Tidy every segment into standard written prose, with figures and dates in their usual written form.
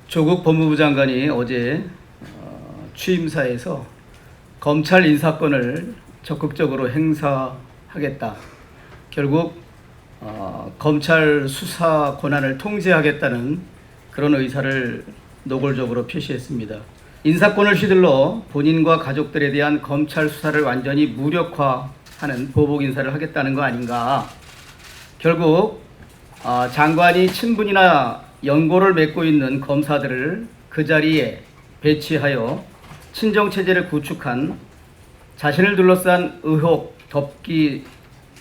조국 법무부 장관이 어제 취임사에서 검찰 인사권을 적극적으로 행사하겠다. 결국 검찰 수사 권한을 통제하겠다는 그런 의사를 노골적으로 표시했습니다. 인사권을 휘둘러 본인과 가족들에 대한 검찰 수사를 완전히 무력화하는 보복 인사를 하겠다는 거 아닌가. 결국 장관이 친분이나 연고를 맺고 있는 검사들을 그 자리에 배치하여 친정체제를 구축한 자신을 둘러싼 의혹 덮기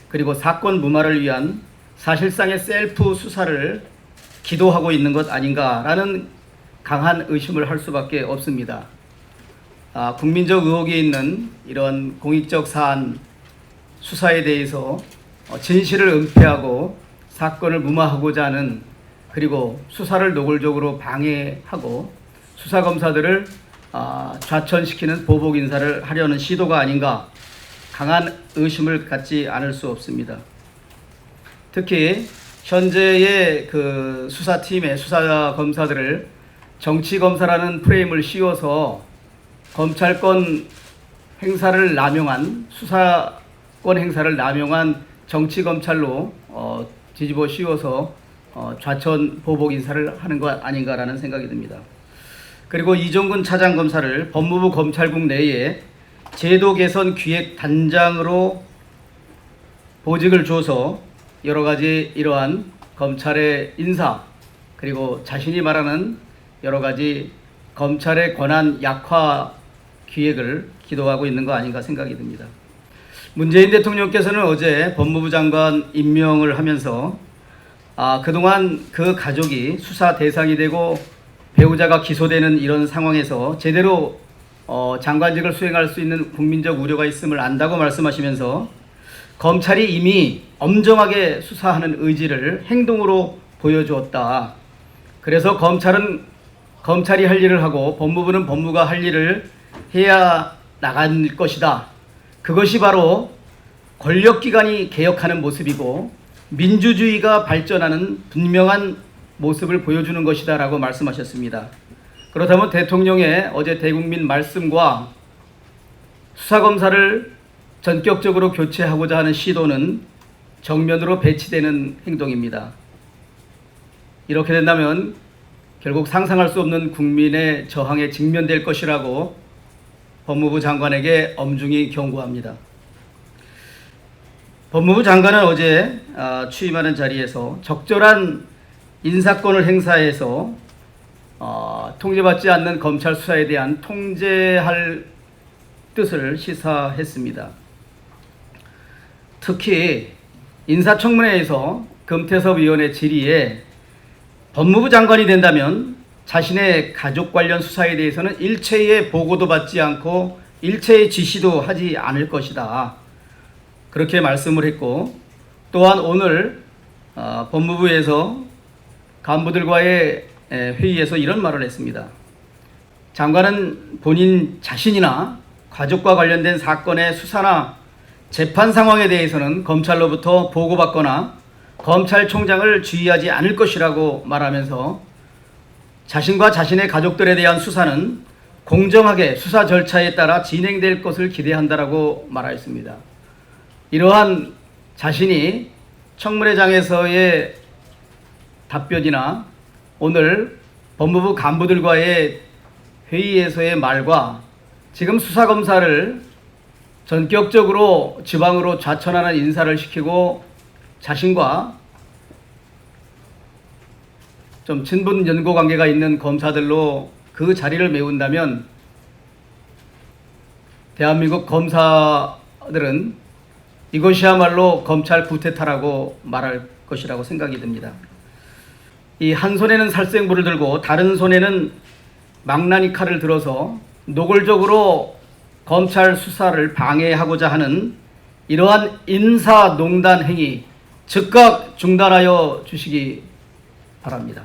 그리고 사건 무마를 위한 사실상의 셀프 수사를 기도하고 있는 것 아닌가라는 강한 의심을 할 수밖에 없습니다. 국민적 의혹이 있는 이런 공익적 사안 수사에 대해서 진실을 은폐하고 사건을 무마하고자 하는, 그리고 수사를 노골적으로 방해하고 수사검사들을 좌천시키는 보복 인사를 하려는 시도가 아닌가 강한 의심을 갖지 않을 수 없습니다. 특히 현재의 그 수사팀의 수사검사들을 정치검사라는 프레임을 씌워서 검찰권 행사를 남용한, 수사권 행사를 남용한 정치검찰로 뒤집어 씌워서 좌천 보복 인사를 하는 것 아닌가라는 생각이 듭니다. 그리고 이종근 차장검사를 법무부 검찰국 내에 제도 개선 기획 단장으로 보직을 줘서 여러 가지 이러한 검찰의 인사, 그리고 자신이 말하는 여러 가지 검찰의 권한 약화 기획을 기도하고 있는 거 아닌가 생각이 듭니다. 문재인 대통령께서는 어제 법무부 장관 임명을 하면서 그동안 그 가족이 수사 대상이 되고 배우자가 기소되는 이런 상황에서 제대로 장관직을 수행할 수 있는 국민적 우려가 있음을 안다고 말씀하시면서 검찰이 이미 엄정하게 수사하는 의지를 행동으로 보여주었다. 그래서 검찰은 검찰이 할 일을 하고 법무부는 법무가 할 일을 해야 나갈 것이다. 그것이 바로 권력기관이 개혁하는 모습이고 민주주의가 발전하는 분명한 모습을 보여주는 것이다 라고 말씀하셨습니다. 그렇다면 대통령의 어제 대국민 말씀과 수사검사를 전격적으로 교체하고자 하는 시도는 정면으로 배치되는 행동입니다. 이렇게 된다면 결국 상상할 수 없는 국민의 저항에 직면될 것이라고 법무부 장관에게 엄중히 경고합니다. 법무부 장관은 어제 취임하는 자리에서 적절한 인사권을 행사해서 통제받지 않는 검찰 수사에 대한 통제할 뜻을 시사했습니다. 특히 인사청문회에서 금태섭 의원의 질의에 법무부 장관이 된다면 자신의 가족 관련 수사에 대해서는 일체의 보고도 받지 않고 일체의 지시도 하지 않을 것이다. 그렇게 말씀을 했고, 또한 오늘 법무부에서 간부들과의 회의에서 이런 말을 했습니다. 장관은 본인 자신이나 가족과 관련된 사건의 수사나 재판 상황에 대해서는 검찰로부터 보고받거나 검찰총장을 지휘하지 않을 것이라고 말하면서 자신과 자신의 가족들에 대한 수사는 공정하게 수사 절차에 따라 진행될 것을 기대한다라고 말하였습니다. 이러한 자신이 청문회장에서의 답변이나 오늘 법무부 간부들과의 회의에서의 말과 지금 수사검사를 전격적으로 지방으로 좌천하는 인사를 시키고 자신과 좀 친분 연고 관계가 있는 검사들로 그 자리를 메운다면 대한민국 검사들은 이것이야말로 검찰 구태타라고 말할 것이라고 생각이 듭니다. 이 한 손에는 살생부를 들고 다른 손에는 망나니 칼을 들어서 노골적으로 검찰 수사를 방해하고자 하는 이러한 인사농단 행위 즉각 중단하여 주시기 바랍니다.